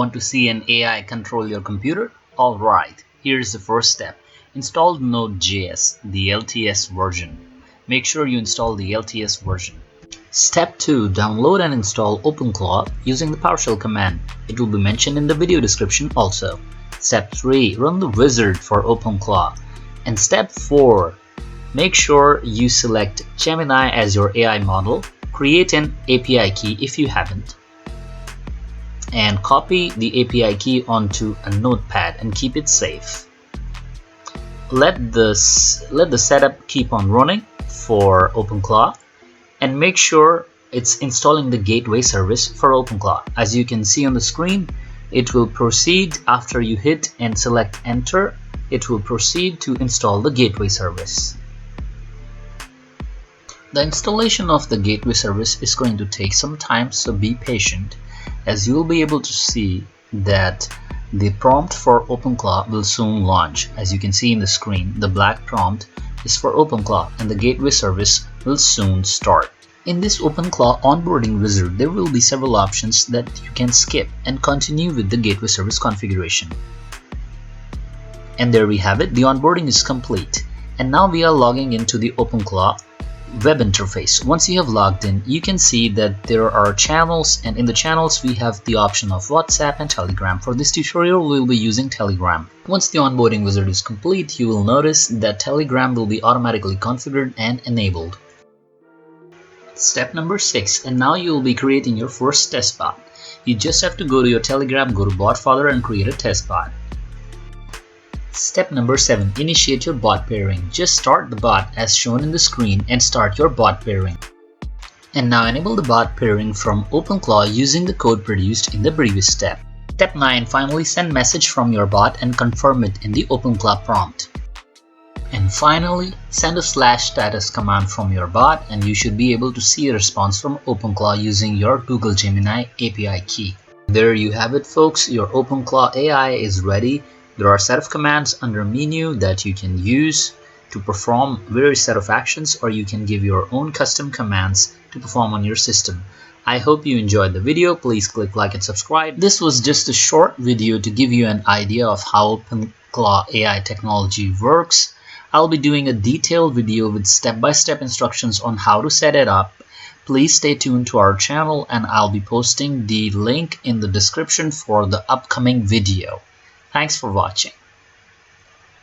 Want to see an AI control your computer? Alright, here's the first step. Install Node.js, the LTS version. Make sure you install the LTS version. Step 2. Download and install OpenClaw using the PowerShell command. It will be mentioned in the video description also. Step 3. Run the wizard for OpenClaw. And step 4. Make sure you select Gemini as your AI model. Create an API key if you haven't. And copy the API key onto a notepad and keep it safe. Let the setup keep on running for OpenClaw and make sure it's installing the gateway service for OpenClaw. As you can see on the screen, it will proceed after you hit and select enter. It will proceed to install the gateway service. The installation of the gateway service is going to take some time, so be patient, as you will be able to see that the prompt for OpenClaw will soon launch. As you can see in the screen, the black prompt is for OpenClaw and the gateway service will soon start. In this OpenClaw onboarding wizard, there will be several options that you can skip and continue with the gateway service configuration. And there we have it, the onboarding is complete. And now we are logging into the OpenClaw web interface. Once you have logged in, you can see that there are channels, and in the channels we have the option of WhatsApp and Telegram. For this tutorial we will be using Telegram. Once the onboarding wizard is complete, you will notice that Telegram will be automatically configured and enabled. Step number 6, and now you will be creating your first test bot. You just have to go to your Telegram, go to bot folder and create a test bot. Step number 7. Initiate your bot pairing. Just start the bot as shown in the screen and start your bot pairing. And now enable the bot pairing from OpenClaw using the code produced in the previous step. Step 9. Finally send message from your bot and confirm it in the OpenClaw prompt. And finally send a /status command from your bot and you should be able to see a response from OpenClaw using your Google Gemini API key. There you have it folks, your OpenClaw AI is ready. There are a set of commands under menu that you can use to perform various set of actions, or you can give your own custom commands to perform on your system. I hope you enjoyed the video. Please click like and subscribe. This was just a short video to give you an idea of how OpenClaw AI technology works. I'll be doing a detailed video with step-by-step instructions on how to set it up. Please stay tuned to our channel and I'll be posting the link in the description for the upcoming video. Thanks for watching.